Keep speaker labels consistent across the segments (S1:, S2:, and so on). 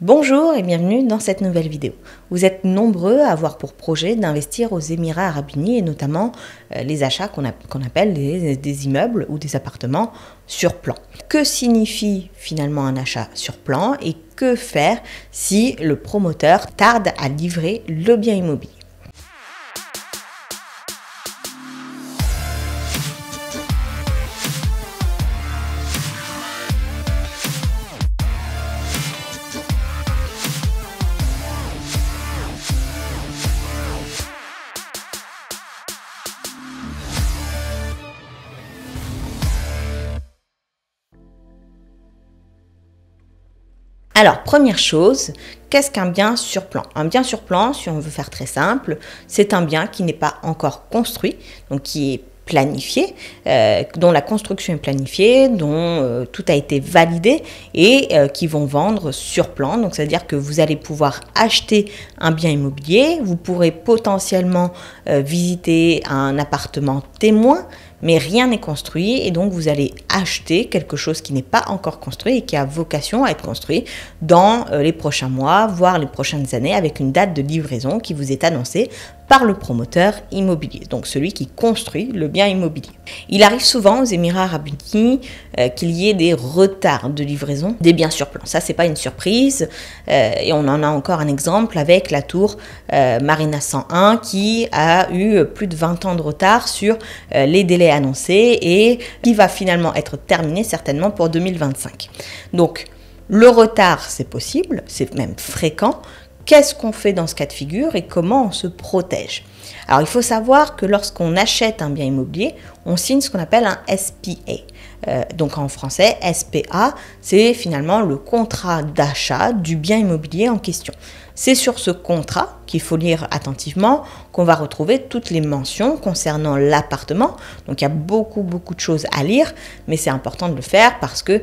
S1: Bonjour et bienvenue dans cette nouvelle vidéo. Vous êtes nombreux à avoir pour projet d'investir aux Émirats Arabes Unis et notamment les achats qu'on appelle des immeubles ou des appartements sur plan. Que signifie finalement un achat sur plan et que faire si le promoteur tarde à livrer le bien immobilier ? Alors, première chose, qu'est-ce qu'un bien sur plan? Un bien sur plan, si on veut faire très simple, c'est un bien qui n'est pas encore construit, donc qui est planifié, dont la construction est planifiée, dont tout a été validé et qui vont vendre sur plan. Donc, c'est-à-dire que vous allez pouvoir acheter un bien immobilier, vous pourrez potentiellement visiter un appartement témoin, mais rien n'est construit et donc vous allez acheter quelque chose qui n'est pas encore construit et qui a vocation à être construit dans les prochains mois, voire les prochaines années, avec une date de livraison qui vous est annoncée par le promoteur immobilier, donc celui qui construit le bien immobilier. Il arrive souvent aux Émirats Arabes Unis qu'il y ait des retards de livraison des biens sur plan. Ça, c'est pas une surprise et on en a encore un exemple avec la tour Marina 101 qui a eu plus de 20 ans de retard sur les délais annoncés et qui va finalement être terminé certainement pour 2025. Donc, le retard, c'est possible, c'est même fréquent. Qu'est-ce qu'on fait dans ce cas de figure et comment on se protège? Alors, il faut savoir que lorsqu'on achète un bien immobilier, on signe ce qu'on appelle un SPA. Donc en français, SPA, c'est finalement le contrat d'achat du bien immobilier en question. C'est sur ce contrat qu'il faut lire attentivement qu'on va retrouver toutes les mentions concernant l'appartement. Donc il y a beaucoup de choses à lire, mais c'est important de le faire parce que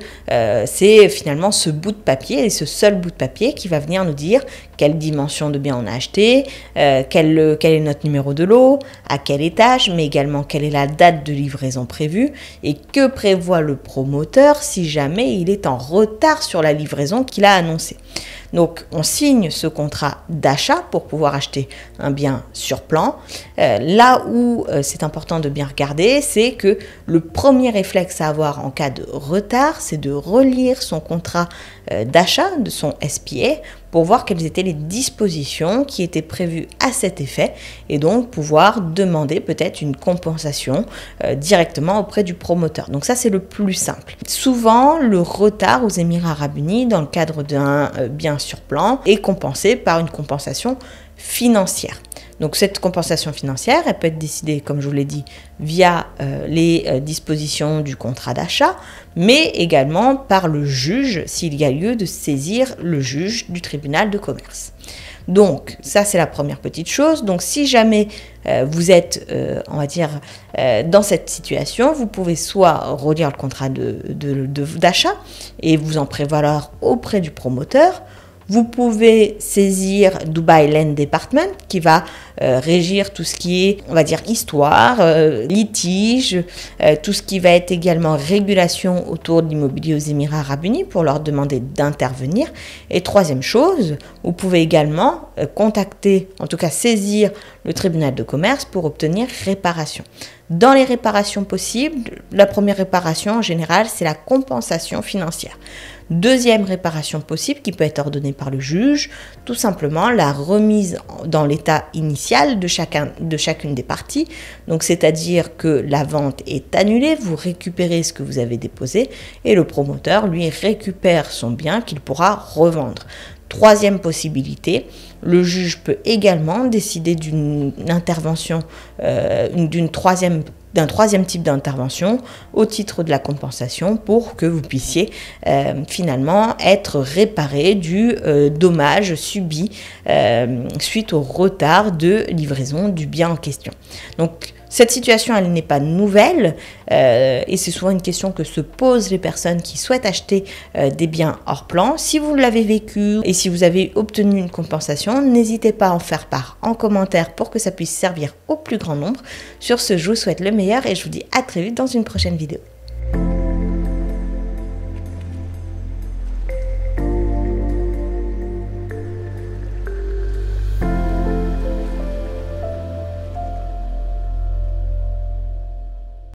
S1: c'est finalement ce bout de papier et ce seul bout de papier qui va venir nous dire quelle dimension de bien on a acheté, quel est notre numéro de lot, à quel étage, mais également quelle est la date de livraison prévue et que prévoit le promoteur si jamais il est en retard sur la livraison qu'il a annoncée. Donc, on signe ce contrat d'achat pour pouvoir acheter un bien sur plan. Là où c'est important de bien regarder, c'est que le premier réflexe à avoir en cas de retard, c'est de relire son contrat d'achat, de son SPA, pour voir quelles étaient les dispositions qui étaient prévues à cet effet et donc pouvoir demander peut-être une compensation directement auprès du promoteur. Donc ça, c'est le plus simple. Souvent, le retard aux Émirats Arabes Unis dans le cadre d'un bien sur plan est compensé par une compensation financière. Donc cette compensation financière, elle peut être décidée, comme je vous l'ai dit, via les dispositions du contrat d'achat, mais également par le juge s'il y a lieu de saisir le juge du tribunal de commerce. Donc ça, c'est la première petite chose. Donc si jamais vous êtes, on va dire, dans cette situation, vous pouvez soit relire le contrat d'achat et vous en prévaloir auprès du promoteur. Vous pouvez saisir Dubai Land Department qui va régir tout ce qui est, on va dire, histoire, litige, tout ce qui va être également régulation autour de l'immobilier aux Émirats Arabes Unis pour leur demander d'intervenir. Et troisième chose, vous pouvez également contacter, en tout cas saisir le tribunal de commerce pour obtenir réparation. Dans les réparations possibles, la première réparation en général, c'est la compensation financière. Deuxième réparation possible qui peut être ordonnée par le juge, tout simplement la remise dans l'état initial de chacune des parties. Donc c'est-à-dire que la vente est annulée, vous récupérez ce que vous avez déposé et le promoteur, lui, récupère son bien qu'il pourra revendre. Troisième possibilité, le juge peut également décider d'une intervention, d'un troisième type d'intervention au titre de la compensation pour que vous puissiez finalement être réparé du dommage subi suite au retard de livraison du bien en question. Donc, cette situation, elle n'est pas nouvelle et c'est souvent une question que se posent les personnes qui souhaitent acheter des biens hors plan. Si vous l'avez vécu et si vous avez obtenu une compensation, n'hésitez pas à en faire part en commentaire pour que ça puisse servir au plus grand nombre. Sur ce, je vous souhaite le meilleur et je vous dis à très vite dans une prochaine vidéo.